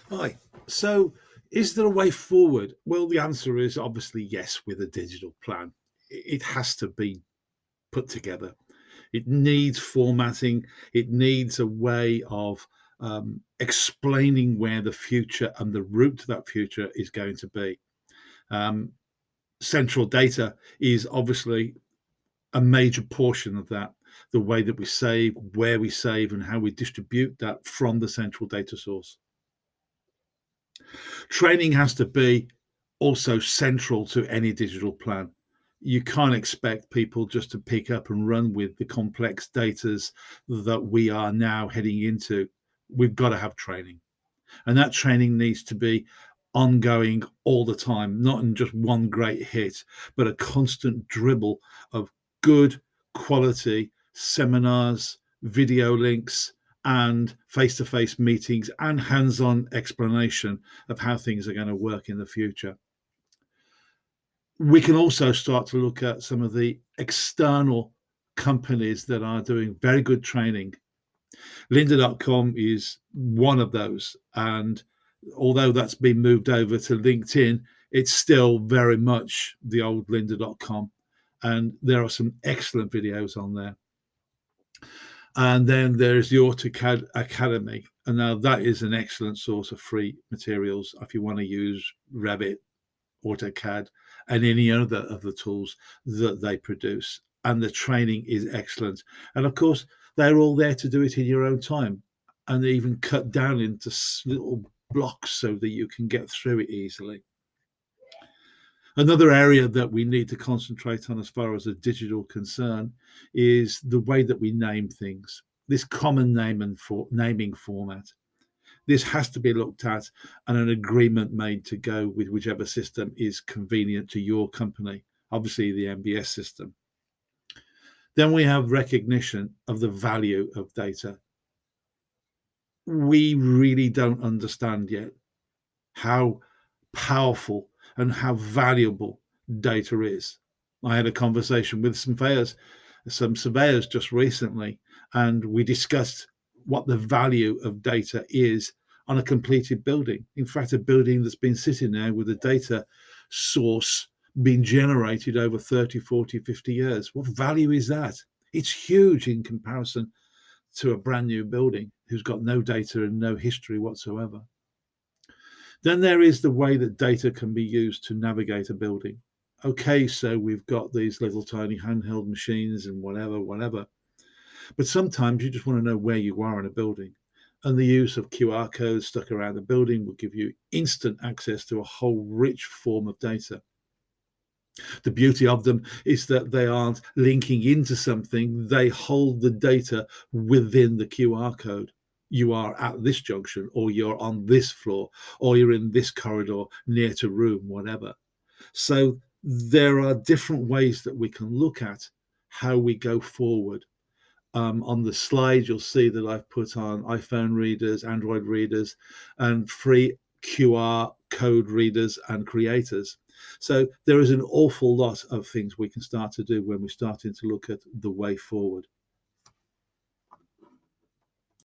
Hi. So, is there a way forward? Well, the answer is obviously yes, with a digital plan. It has to be put together. It needs formatting. It needs a way of explaining where the future and the route to that future is going to be. Um, Central data is obviously a major portion of that. The way that we save, where we save, and how we distribute that from the central data source. Training has to be also central to any digital plan. You can't expect people just to pick up and run with the complex datas that we are now heading into. We've got to have training, and that training needs to be ongoing all the time, not in just one great hit, but a constant dribble of good quality seminars, video links, and face to face meetings and hands on explanation of how things are going to work in the future. We can also start to look at some of the external companies that are doing very good training. Lynda.com is one of those. And although that's been moved over to LinkedIn, it's still very much the old Lynda.com. And there are some excellent videos on there. And then there's the AutoCAD Academy. And now that is an excellent source of free materials if you want to use Revit, AutoCAD, and any other of the tools that they produce. And the training is excellent. And of course, they're all there to do it in your own time. And they even cut down into little blocks so that you can get through it easily. Another area that we need to concentrate on as far as a digital concern is the way that we name things. This common naming format. This has to be looked at and an agreement made to go with whichever system is convenient to your company, obviously the MBS system. Then we have recognition of the value of data. We really don't understand yet how powerful and how valuable data is. I had a conversation with some surveyors just recently, and we discussed what the value of data is on a completed building. In fact, a building that's been sitting there with a data source being generated over 30, 40, 50 years. What value is that? It's huge in comparison to a brand new building who's got no data and no history whatsoever. Then there is the way that data can be used to navigate a building. Okay, so we've got these little tiny handheld machines and whatever. But sometimes you just want to know where you are in a building. And the use of QR codes stuck around the building will give you instant access to a whole rich form of data. The beauty of them is that they aren't linking into something, they hold the data within the QR code. You are at this junction, or you're on this floor, or you're in this corridor near to room, whatever. So there are different ways that we can look at how we go forward. On the slide, you'll see that I've put on iPhone readers, Android readers, and free QR code readers and creators. So there is an awful lot of things we can start to do when we're starting to look at the way forward.